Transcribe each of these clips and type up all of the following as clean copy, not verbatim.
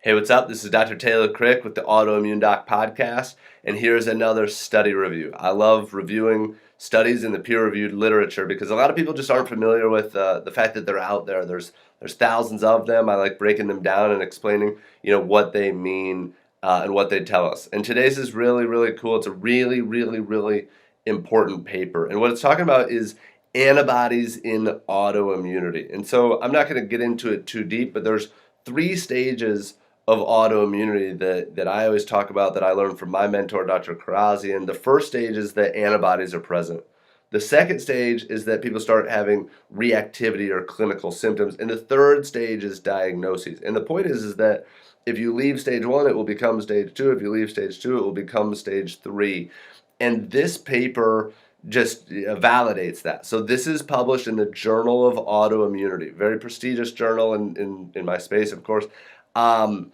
Hey, what's up? This is Dr. Taylor Krick with the Autoimmune Doc podcast, and here's another study review. I love reviewing studies in the peer-reviewed literature because a lot of people just aren't familiar with the fact that they're out there. There's thousands of them. I like breaking them down and explaining, what they mean and what they tell us. And today's is really, really cool. It's a really, really, really important paper, and what it's talking about is antibodies in autoimmunity. And so I'm not going to get into it too deep, but there's 3 stages of autoimmunity that I always talk about that I learned from my mentor, Dr. Karazian. The first stage is that antibodies are present. The second stage is that people start having reactivity or clinical symptoms. And the third stage is diagnoses. And the point is that if you leave stage 1, it will become stage 2. If you leave stage 2, it will become stage 3. And this paper just validates that. So this is published in the Journal of Autoimmunity, very prestigious journal in my space, of course. And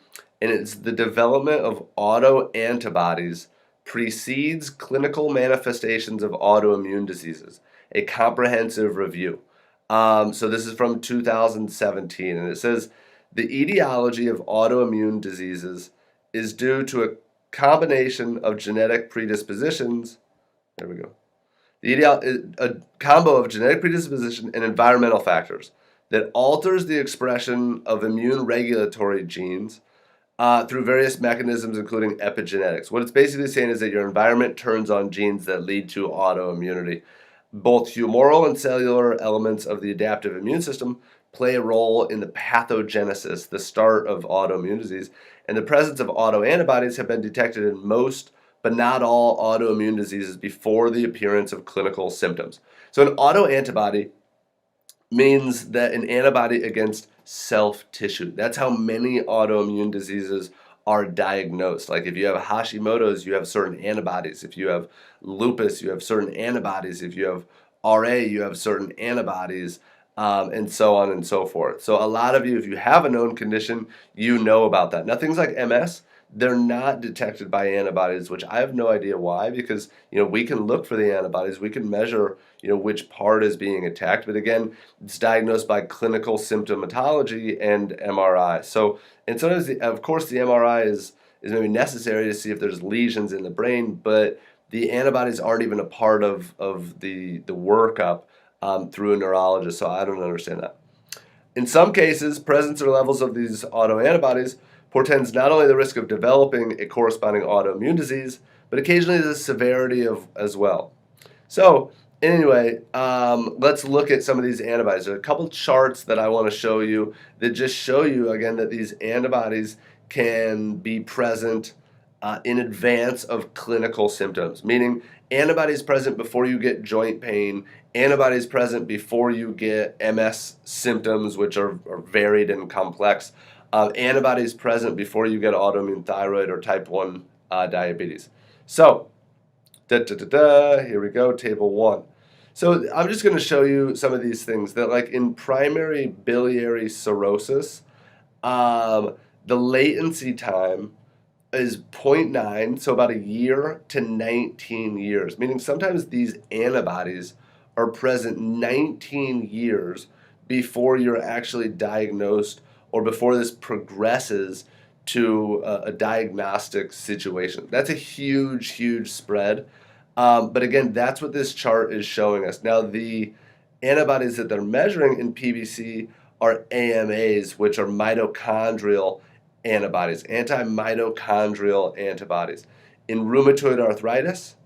it's the development of autoantibodies precedes clinical manifestations of autoimmune diseases, a comprehensive review. So this is from 2017, and it says the etiology of autoimmune diseases is due to a combination of genetic predispositions. There we go. A combo of genetic predisposition and environmental factors that alters the expression of immune regulatory genes through various mechanisms, including epigenetics. What it's basically saying is that your environment turns on genes that lead to autoimmunity. Both humoral and cellular elements of the adaptive immune system play a role in the pathogenesis, the start of autoimmune disease, and the presence of autoantibodies have been detected in most, but not all, autoimmune diseases before the appearance of clinical symptoms. So an autoantibody means that an antibody against self-tissue. That's how many autoimmune diseases are diagnosed. Like if you have Hashimoto's, you have certain antibodies. If you have lupus, you have certain antibodies. If you have RA, you have certain antibodies, and so on and so forth. So a lot of you, if you have a known condition, you know about that. Now things like MS, they're not detected by antibodies, which I have no idea why, because we can look for the antibodies, we can measure which part is being attacked, but again, it's diagnosed by clinical symptomatology and MRI. So, and sometimes, of course, the MRI is maybe necessary to see if there's lesions in the brain, but the antibodies aren't even a part of the workup through a neurologist. So I don't understand that. In some cases, presence or levels of these autoantibodies portends not only the risk of developing a corresponding autoimmune disease, but occasionally the severity of as well. So anyway, let's look at some of these antibodies. There are a couple charts that I want to show you that just show you, again, that these antibodies can be present in advance of clinical symptoms, meaning antibodies present before you get joint pain, antibodies present before you get MS symptoms, which are varied and complex, antibodies present before you get autoimmune thyroid or type 1 diabetes. So, here we go, table 1. So I'm just going to show you some of these things that, like in primary biliary cirrhosis, the latency time is 0.9, so about a year to 19 years, meaning sometimes these antibodies are present 19 years before you're actually diagnosed or before this progresses to a diagnostic situation. That's a huge, huge spread. But again, that's what this chart is showing us. Now, the antibodies that they're measuring in PBC are AMAs, which are mitochondrial antibodies, anti-mitochondrial antibodies. In rheumatoid arthritis,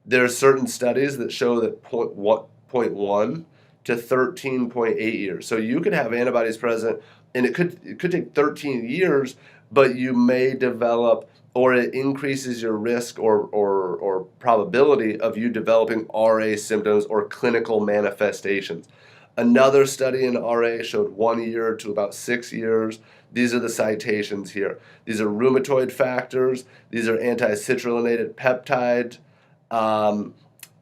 there are certain studies that show that 0.1 to 13.8 years. So you could have antibodies present, and it could take 13 years, but you may develop, or it increases your risk or probability of you developing RA symptoms or clinical manifestations. Another study in RA showed 1 year to about 6 years. These are the citations here. These are rheumatoid factors. These are anti-citrullinated peptide.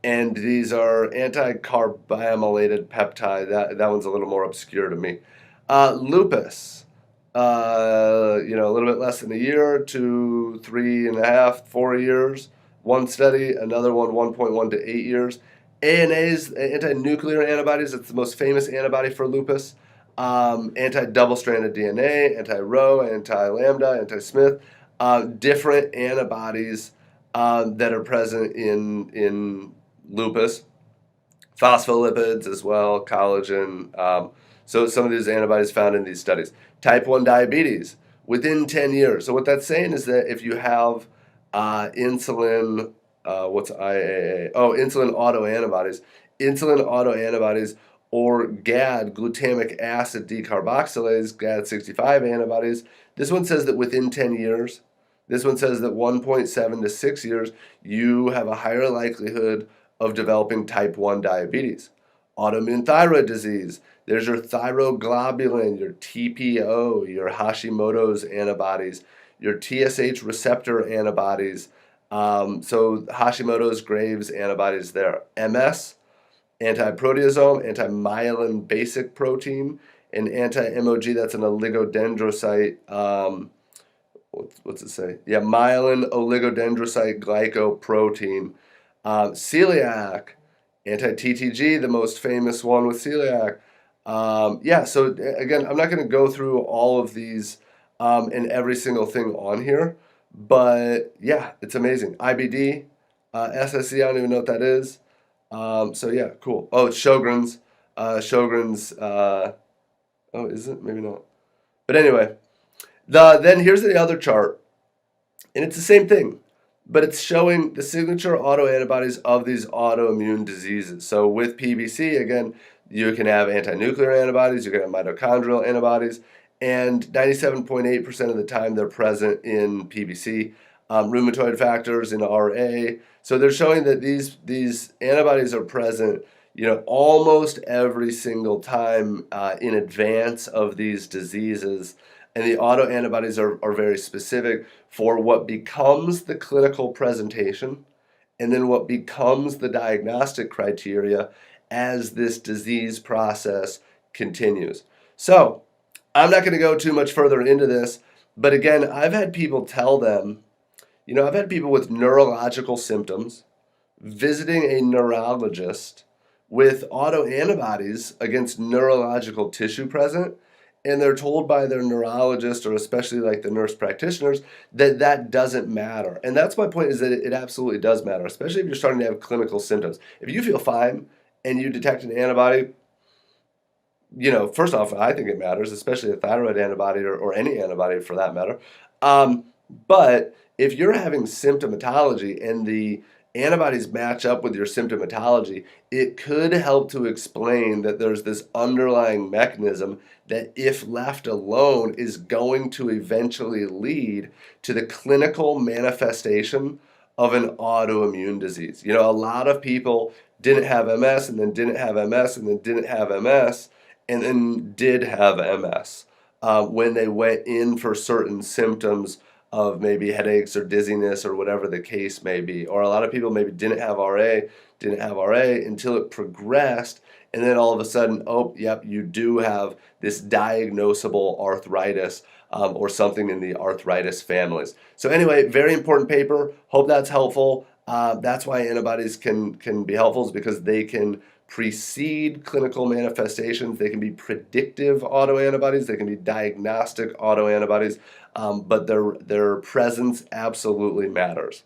And these are anti-carbamylated peptide. That one's a little more obscure to me. Lupus, a little bit less than a year to 3.5, 4 years. One study, another one 1.1 to 8 years. ANAs, anti-nuclear antibodies, it's the most famous antibody for lupus. anti-double-stranded DNA, anti-Rho, anti-lambda, anti-Smith, different antibodies that are present in lupus, phospholipids as well, collagen. So some of these antibodies found in these studies. Type 1 diabetes within 10 years. So what that's saying is that if you have insulin, what's IAA? Oh, insulin autoantibodies, or GAD, glutamic acid decarboxylase, GAD65 antibodies. This one says that within 10 years, this one says that 1.7 to 6 years, you have a higher likelihood of developing type 1 diabetes. Autoimmune thyroid disease, there's your thyroglobulin, your TPO, your Hashimoto's antibodies, your TSH receptor antibodies, so Hashimoto's, Graves' antibodies there. MS, anti-proteasome, anti-myelin basic protein, and anti-MOG, that's an oligodendrocyte, what's it say? Yeah, myelin oligodendrocyte glycoprotein. Celiac, anti-TTG, the most famous one with celiac. Yeah, so again, I'm not going to go through all of these and every single thing on here, but yeah, it's amazing. IBD, SSC, I don't even know what that is. So yeah, cool. Oh, it's Sjogren's. Sjogren's, oh, is it? Maybe not. But anyway, then here's the other chart, and it's the same thing, but it's showing the signature autoantibodies of these autoimmune diseases. So with PBC, again, you can have anti-nuclear antibodies, you can have mitochondrial antibodies, and 97.8% of the time they're present in PBC. Rheumatoid factors in RA. So they're showing that these antibodies are present, almost every single time in advance of these diseases. And the autoantibodies are very specific for what becomes the clinical presentation and then what becomes the diagnostic criteria as this disease process continues. So I'm not going to go too much further into this, but again, I've had people tell them, I've had people with neurological symptoms visiting a neurologist with autoantibodies against neurological tissue present, and they're told by their neurologist, or especially like the nurse practitioners, that that doesn't matter. And that's my point, is that it absolutely does matter, especially if you're starting to have clinical symptoms. If you feel fine and you detect an antibody, first off, I think it matters, especially a thyroid antibody or any antibody for that matter. But if you're having symptomatology and the antibodies match up with your symptomatology, it could help to explain that there's this underlying mechanism that, if left alone, is going to eventually lead to the clinical manifestation of an autoimmune disease. A lot of people didn't have MS and then didn't have MS and then didn't have MS and then did have MS when they went in for certain symptoms of maybe headaches or dizziness or whatever the case may be. Or a lot of people maybe didn't have RA until it progressed, and then all of a sudden, oh, yep, you do have this diagnosable arthritis or something in the arthritis families. So anyway, very important paper. Hope that's helpful. That's why antibodies can be helpful, is because they can precede clinical manifestations. They can be predictive autoantibodies. They can be diagnostic autoantibodies. But their presence absolutely matters.